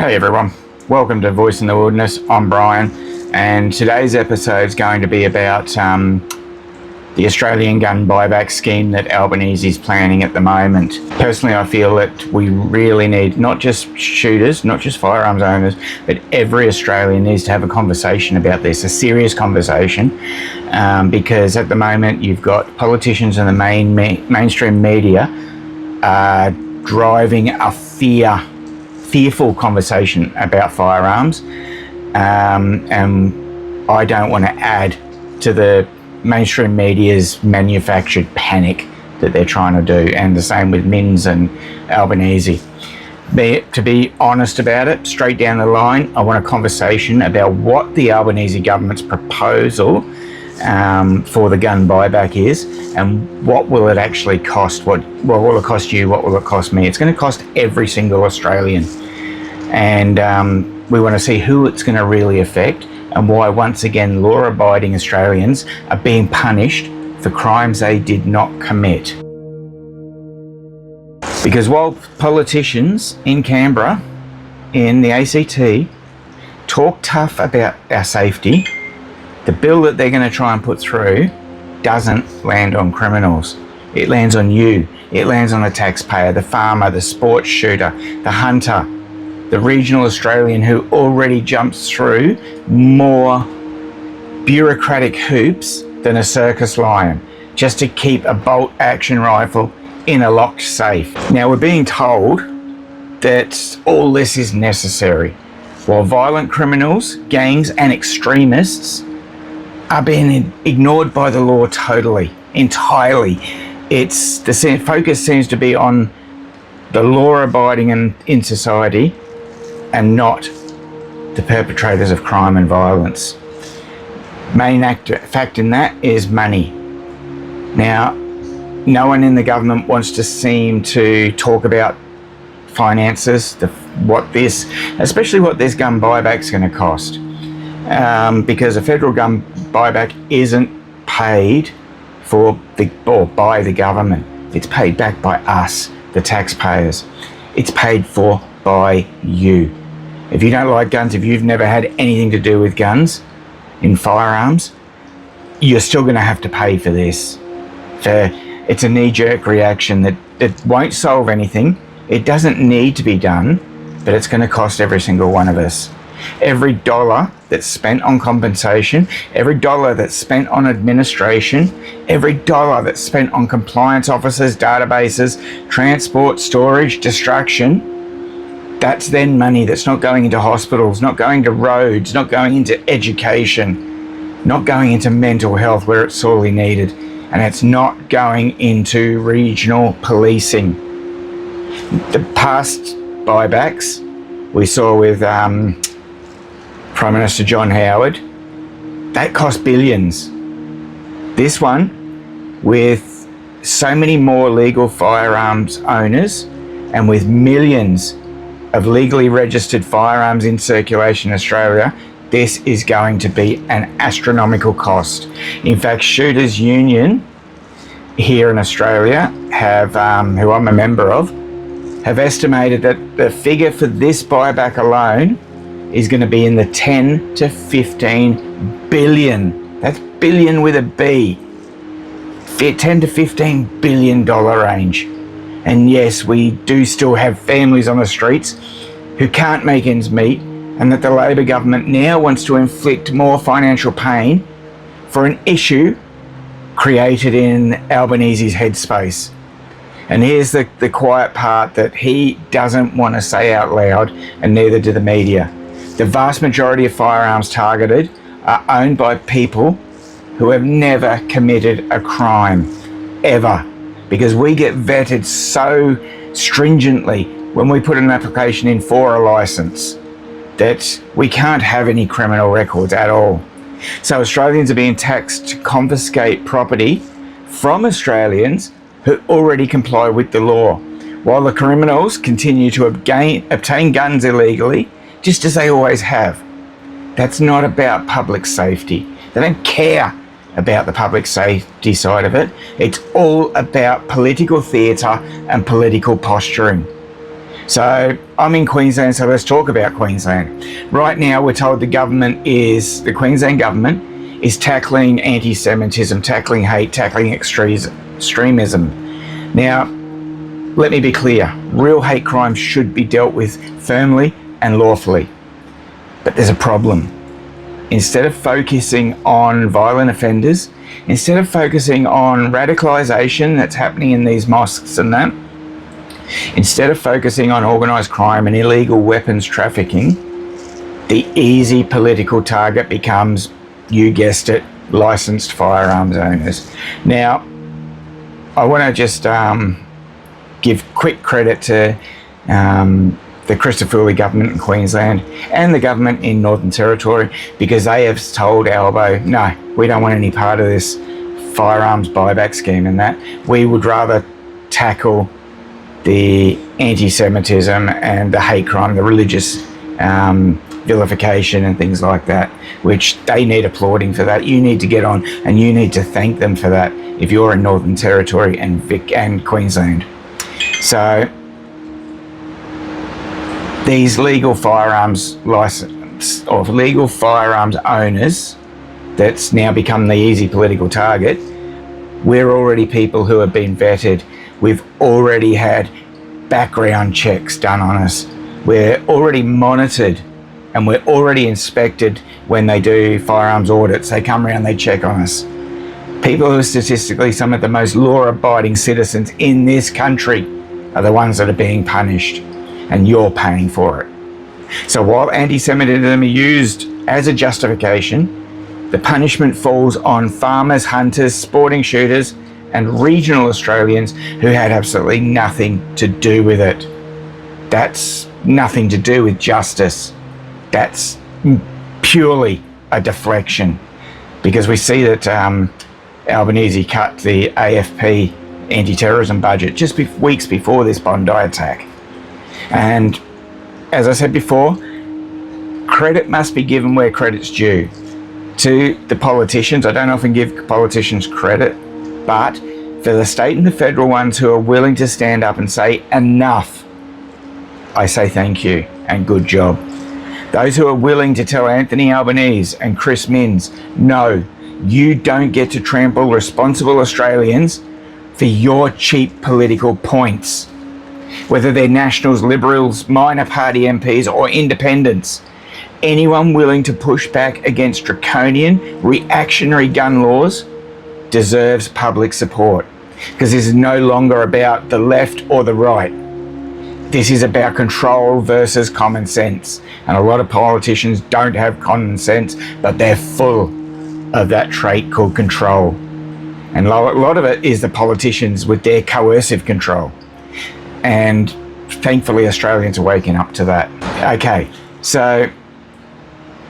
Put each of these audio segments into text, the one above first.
Hey everyone, welcome to Voice in the Wilderness. I'm Brian, and today's episode is going to be about the Australian gun buyback scheme that Albanese is planning at the moment. Personally, I feel that we really need not just shooters, not just firearms owners, but every Australian needs to have a conversation about this, a serious conversation, because at the moment you've got politicians and the mainstream media driving a fearful conversation about firearms, and I don't want to add to the mainstream media's manufactured panic that they're trying to do, and the same with Minns and Albanese. To be honest about it, straight down the line, I want a conversation about what the Albanese government's proposal for the gun buyback is, and what will it actually cost. What will it cost you? What will it cost me? It's going to cost every single Australian, and we want to see who it's going to really affect, and why once again law-abiding Australians are being punished for crimes they did not commit. Because while politicians in Canberra, in the ACT, talk tough about our safety, the bill that they're going to try and put through doesn't land on criminals. It lands on you. It lands on the taxpayer, the farmer, the sports shooter, the hunter, the regional Australian who already jumps through more bureaucratic hoops than a circus lion just to keep a bolt action rifle in a locked safe. Now, we're being told that all this is necessary, while violent criminals, gangs and extremists are being ignored by the law totally, entirely. The focus seems to be on the law-abiding in society and not the perpetrators of crime and violence. Main fact in that is money. Now, no one in the government wants to seem to talk about finances, especially what this gun buyback's going to cost, because a federal gun buyback isn't paid by the government. It's paid back by us, the taxpayers. It's paid for by you. If you don't like guns, if you've never had anything to do with guns in firearms, you're still going to have to pay for this. It's a knee-jerk reaction that won't solve anything. It doesn't need to be done, but it's going to cost every single one of us. Every dollar that's spent on compensation, every dollar that's spent on administration, every dollar that's spent on compliance officers, databases, transport, storage, destruction, that's then money that's not going into hospitals, not going to roads, not going into education, not going into mental health where it's sorely needed, and it's not going into regional policing. The past buybacks we saw with Prime Minister John Howard, that cost billions. This one, with so many more legal firearms owners and with millions of legally registered firearms in circulation in Australia, this is going to be an astronomical cost. In fact, Shooters Union here in Australia have, who I'm a member of, have estimated that the figure for this buyback alone is going to be in the 10 to 15 billion. That's billion with a B. 10 to 15 billion dollar range. And yes, we do still have families on the streets who can't make ends meet, and that the Labor government now wants to inflict more financial pain for an issue created in Albanese's headspace. And here's the quiet part that he doesn't want to say out loud, and neither do the media. The vast majority of firearms targeted are owned by people who have never committed a crime, ever. Because we get vetted so stringently when we put an application in for a license that we can't have any criminal records at all. So Australians are being taxed to confiscate property from Australians who already comply with the law, while the criminals continue to obtain guns illegally, just as they always have. That's not about public safety. They don't care about the public safety side of it. It's all about political theatre and political posturing. So I'm in Queensland, so let's talk about Queensland. Right now we're told the Queensland government is tackling anti-Semitism, tackling hate, tackling extremism. Now, let me be clear, real hate crimes should be dealt with firmly and lawfully. But there's a problem. Instead of focusing on violent offenders, instead of focusing on radicalisation that's happening in these mosques and that, instead of focusing on organised crime and illegal weapons trafficking, the easy political target becomes, you guessed it, licensed firearms owners. Now, I want to just give quick credit to the Christofouli government in Queensland and the government in Northern Territory, because they have told Albo, no, we don't want any part of this firearms buyback scheme and that. We would rather tackle the anti-Semitism and the hate crime, the religious vilification and things like that, which they need applauding for that. You need to get on and you need to thank them for that if you're in Northern Territory and Queensland. So these legal firearms license or legal firearms owners that's now become the easy political target, we're already people who have been vetted. We've already had background checks done on us. We're already monitored and we're already inspected when they do firearms audits. They come around, they check on us. People who are statistically some of the most law-abiding citizens in this country are the ones that are being punished, and you're paying for it. So while anti-Semitism is used as a justification, the punishment falls on farmers, hunters, sporting shooters, and regional Australians who had absolutely nothing to do with it. That's nothing to do with justice. That's purely a deflection, because we see that Albanese cut the AFP anti-terrorism budget just weeks before this Bondi attack. And as I said before, credit must be given where credit's due. To the politicians, I don't often give politicians credit, but for the state and the federal ones who are willing to stand up and say enough, I say thank you and good job. Those who are willing to tell Anthony Albanese and Chris Minns, no, you don't get to trample responsible Australians for your cheap political points. Whether they're Nationals, Liberals, minor party MPs or independents, anyone willing to push back against draconian, reactionary gun laws deserves public support, because this is no longer about the left or the right. This is about control versus common sense. And a lot of politicians don't have common sense, but they're full of that trait called control. And a lot of it is the politicians with their coercive control. And thankfully Australians are waking up to that. Okay, so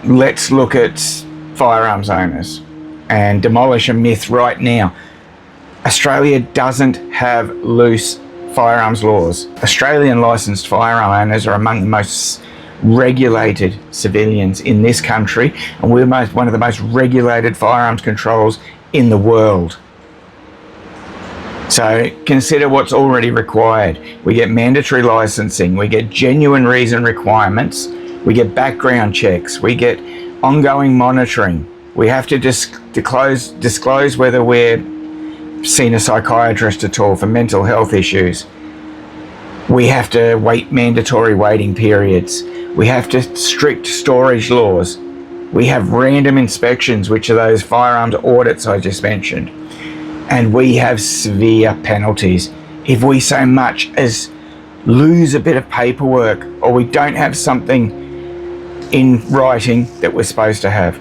let's look at firearms owners and demolish a myth right now. Australia doesn't have loose firearms laws. Australian licensed firearm owners are among the most regulated civilians in this country, and we're one of the most regulated firearms controls in the world. So consider what's already required. We get mandatory licensing, we get genuine reason requirements, we get background checks, we get ongoing monitoring. We have to disclose whether we're seen a psychiatrist at all for mental health issues. We have to wait mandatory waiting periods. We have to strict storage laws. We have random inspections, which are those firearms audits I just mentioned. And we have severe penalties if we so much as lose a bit of paperwork or we don't have something in writing that we're supposed to have.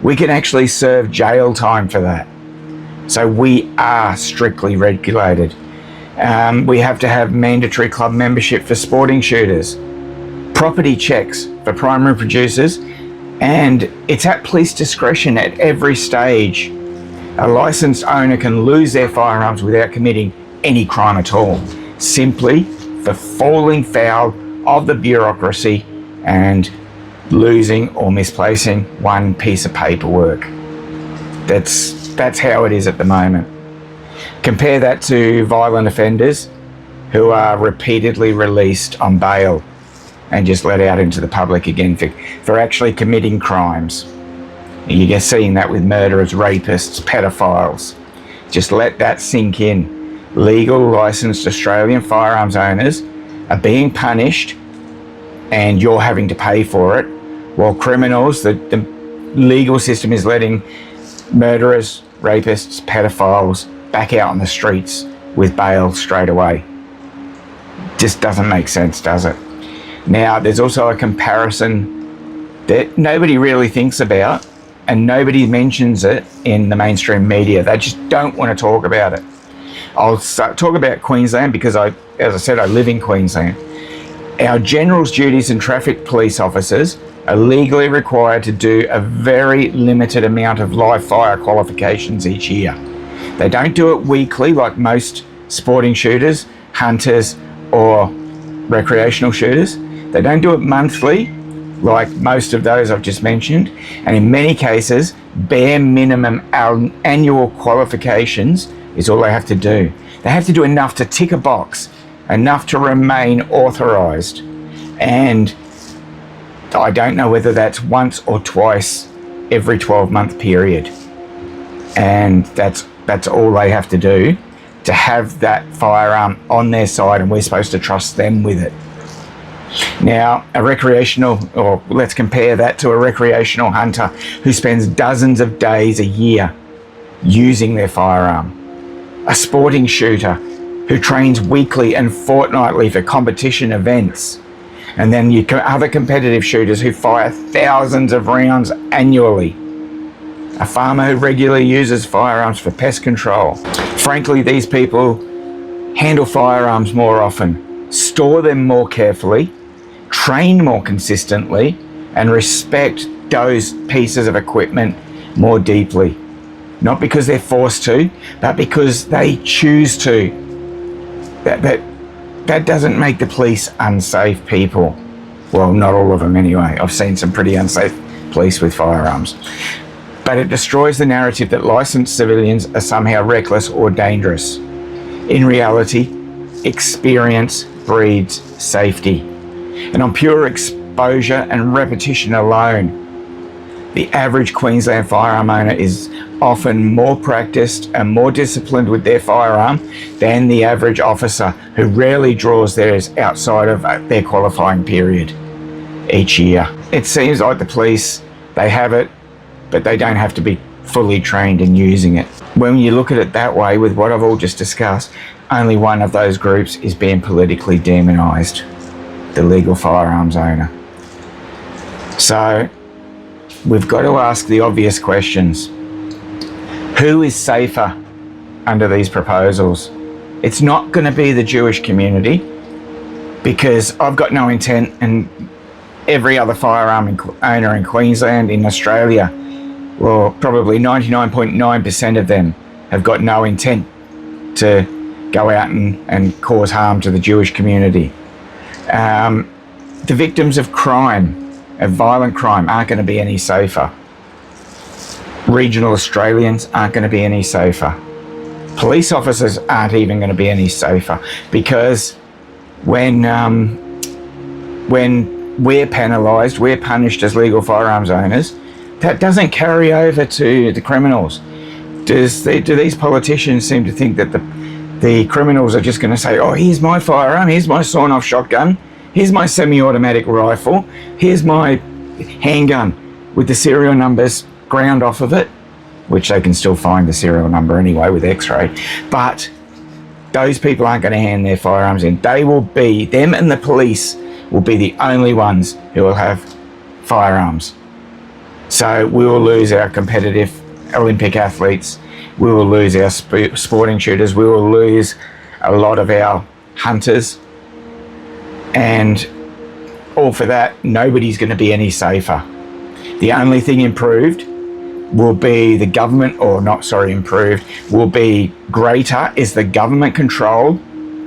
We can actually serve jail time for that. So we are strictly regulated. We have to have mandatory club membership for sporting shooters, property checks for primary producers, and it's at police discretion at every stage. A licensed owner can lose their firearms without committing any crime at all, simply for falling foul of the bureaucracy and losing or misplacing one piece of paperwork. That's how it is at the moment. Compare that to violent offenders who are repeatedly released on bail and just let out into the public again for actually committing crimes. You're seeing that with murderers, rapists, pedophiles. Just let that sink in. Legal, licensed Australian firearms owners are being punished and you're having to pay for it, while criminals, the legal system is letting murderers, rapists, pedophiles back out on the streets with bail straight away. Just doesn't make sense, does it? Now, there's also a comparison that nobody really thinks about and nobody mentions it in the mainstream media. They just don't want to talk about it. I'll talk about Queensland because as I said, I live in Queensland. Our general's duties and traffic police officers are legally required to do a very limited amount of live fire qualifications each year. They don't do it weekly like most sporting shooters, hunters, or recreational shooters. They don't do it monthly like most of those I've just mentioned. And in many cases, bare minimum annual qualifications is all they have to do. They have to do enough to tick a box, enough to remain authorised. And I don't know whether that's once or twice every 12-month period. And that's all they have to do to have that firearm on their side, and we're supposed to trust them with it. Now, a recreational, or let's compare that to a recreational hunter who spends dozens of days a year using their firearm. A sporting shooter who trains weekly and fortnightly for competition events. And then other competitive shooters who fire thousands of rounds annually. A farmer who regularly uses firearms for pest control. Frankly, these people handle firearms more often, store them more carefully, train more consistently, and respect those pieces of equipment more deeply. Not because they're forced to, but because they choose to. That doesn't make the police unsafe people. Well, not all of them anyway. I've seen some pretty unsafe police with firearms. But it destroys the narrative that licensed civilians are somehow reckless or dangerous. In reality, experience breeds safety. And on pure exposure and repetition alone, the average Queensland firearm owner is often more practiced and more disciplined with their firearm than the average officer, who rarely draws theirs outside of their qualifying period each year. It seems like the police, they have it, but they don't have to be fully trained in using it. When you look at it that way, with what I've all just discussed, only one of those groups is being politically demonised: the legal firearms owner. So we've got to ask the obvious questions. Who is safer under these proposals? It's not going to be the Jewish community, because I've got no intent, and every other firearm owner in Queensland, in Australia, well, probably 99.9% of them have got no intent to go out and cause harm to the Jewish community. The victims of crime, of violent crime, aren't going to be any safer. Regional Australians aren't going to be any safer. Police officers aren't even going to be any safer, because when we're penalised, we're punished as legal firearms owners, that doesn't carry over to the criminals. Do these politicians seem to think that the criminals are just going to say, oh, here's my firearm, here's my sawn-off shotgun, here's my semi-automatic rifle, here's my handgun with the serial numbers ground off of it, which they can still find the serial number anyway with X-ray. But those people aren't going to hand their firearms in. They will be, them and the police will be the only ones who will have firearms. So we will lose our competitive Olympic athletes, we will lose our sporting shooters, we will lose a lot of our hunters, and all for that, nobody's going to be any safer. The only thing improved will be the government, will be greater is the government control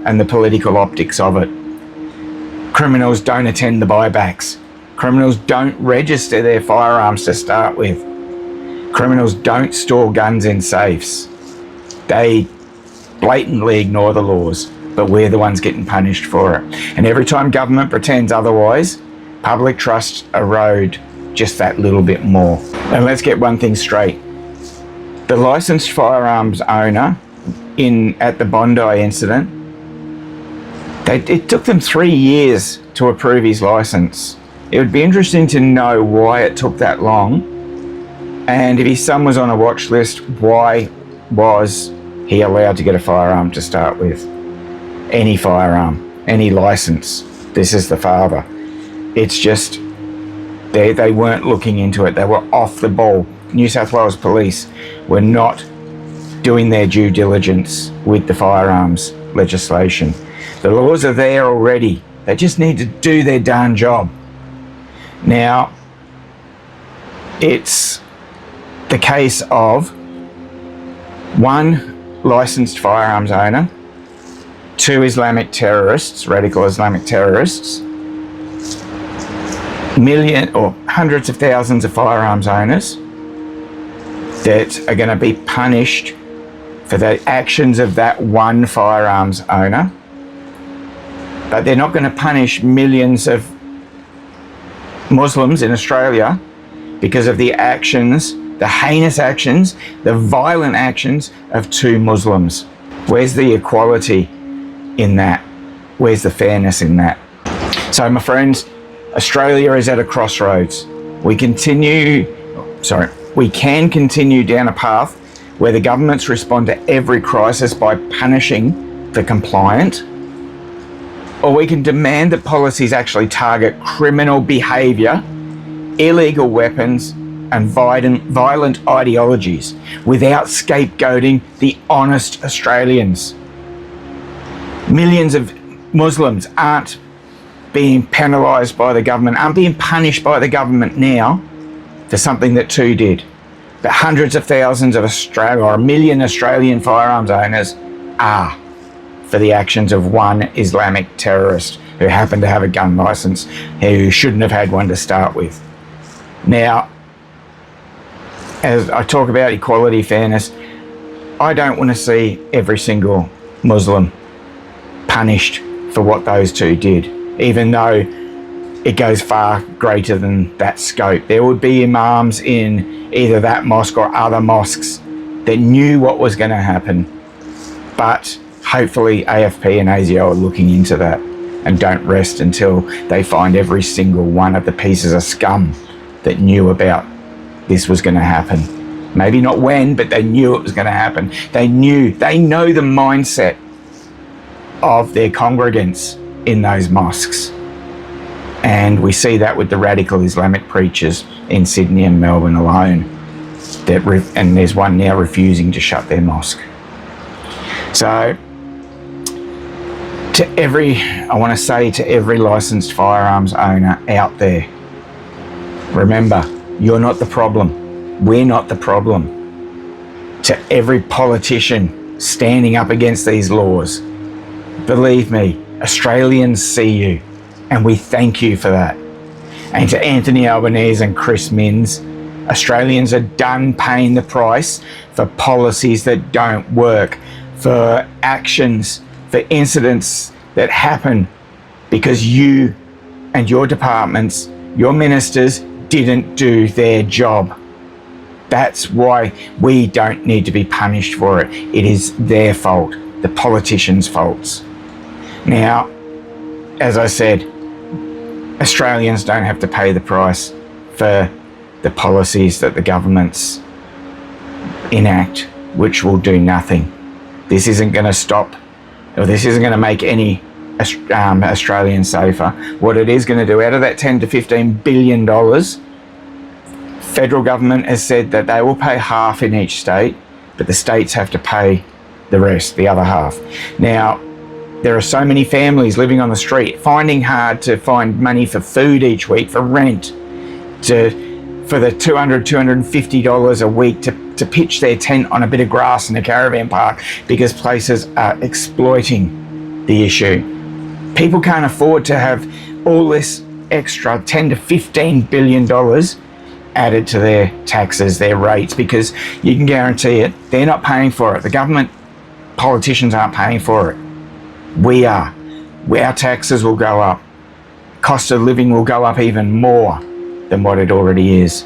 and the political optics of it. Criminals don't attend the buybacks. Criminals don't register their firearms to start with. Criminals don't store guns in safes. They blatantly ignore the laws. but we're the ones getting punished for it. And every time government pretends otherwise, public trust erode just that little bit more. And let's get one thing straight. The licensed firearms owner at the Bondi incident, it took them 3 years to approve his license. It would be interesting to know why it took that long, and if his son was on a watch list, why was he allowed to get a firearm to start with? Any firearm, any license. This is the father. It's just, they weren't looking into it. They were off the ball. New South Wales Police were not doing their due diligence with the firearms legislation. The laws are there already. They just need to do their darn job. Now, it's the case of one licensed firearms owner, two Islamic terrorists, radical Islamic terrorists, million or hundreds of thousands of firearms owners that are going to be punished for the actions of that one firearms owner. But they're not going to punish millions of Muslims in Australia because of the actions, the heinous actions, the violent actions of two Muslims. Where's the equality in that? Where's the fairness in that? So, my friends, Australia is at a crossroads. We can continue down a path where the governments respond to every crisis by punishing the compliant, or we can demand that policies actually target criminal behaviour, illegal weapons and violent ideologies without scapegoating the honest Australians. Millions of Muslims aren't being penalised by the government, aren't being punished by the government now for something that two did. But hundreds of thousands of a million Australian firearms owners are, for the actions of one Islamic terrorist who happened to have a gun licence, who shouldn't have had one to start with. Now, as I talk about equality, fairness, I don't want to see every single Muslim punished for what those two did, even though it goes far greater than that scope. There would be imams in either that mosque or other mosques that knew what was going to happen, but hopefully AFP and ASIO are looking into that and don't rest until they find every single one of the pieces of scum that knew about this was going to happen. Maybe not when, but they knew it was going to happen. They know the mindset of their congregants in those mosques. And we see that with the radical Islamic preachers in Sydney and Melbourne alone. And there's one now refusing to shut their mosque. So, I want to say to every licensed firearms owner out there, remember, you're not the problem. We're not the problem. To every politician standing up against these laws, believe me, Australians see you, and we thank you for that. And to Anthony Albanese and Chris Minns, Australians are done paying the price for policies that don't work, for actions, for incidents that happen because you and your departments, your ministers, didn't do their job. That's why we don't need to be punished for it. It is their fault, the politicians' faults. Now, as I said, Australians don't have to pay the price for the policies that the governments enact, which will do nothing. This isn't going to stop, or this isn't going to make any Australians safer. What it is going to do, out of that $10 to $15 billion, federal government has said that they will pay half in each state, but the states have to pay the rest, the other half. Now, there are so many families living on the street, finding hard to find money for food each week, for rent, for the $200, $250 a week to pitch their tent on a bit of grass in a caravan park because places are exploiting the issue. People can't afford to have all this extra $10 to $15 billion added to their taxes, their rates, because you can guarantee it, they're not paying for it. The government politicians aren't paying for it. We are. Our taxes will go up. Cost of living will go up even more than what it already is.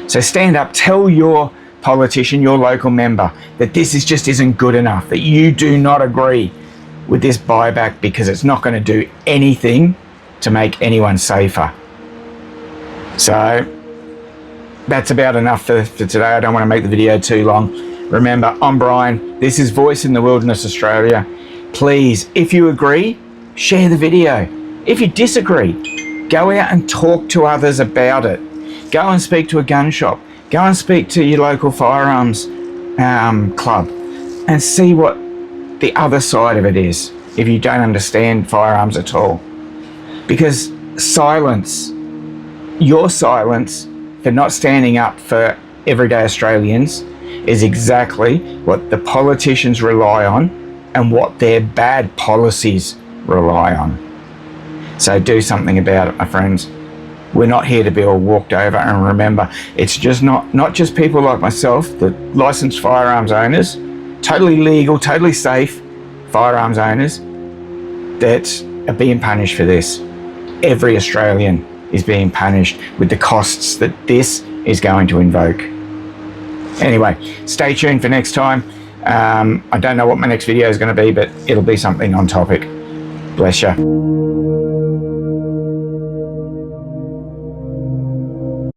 So stand up, tell your politician, your local member, that this just isn't good enough, that you do not agree with this buyback because it's not going to do anything to make anyone safer. So that's about enough for today. I don't want to make the video too long. Remember, I'm Brian. This is Voice in the Wilderness Australia. Please, if you agree, share the video. If you disagree, go out and talk to others about it. Go and speak to a gun shop. Go and speak to your local firearms club and see what the other side of it is if you don't understand firearms at all. Because silence, your silence for not standing up for everyday Australians is exactly what the politicians rely on and what their bad policies rely on. So do something about it, my friends. We're not here to be all walked over. And remember, it's just not just people like myself, the licensed firearms owners, totally legal, totally safe firearms owners that are being punished for this. Every Australian is being punished with the costs that this is going to invoke. Anyway, stay tuned for next time. I don't know what my next video is going to be, but it'll be something on topic. Bless you.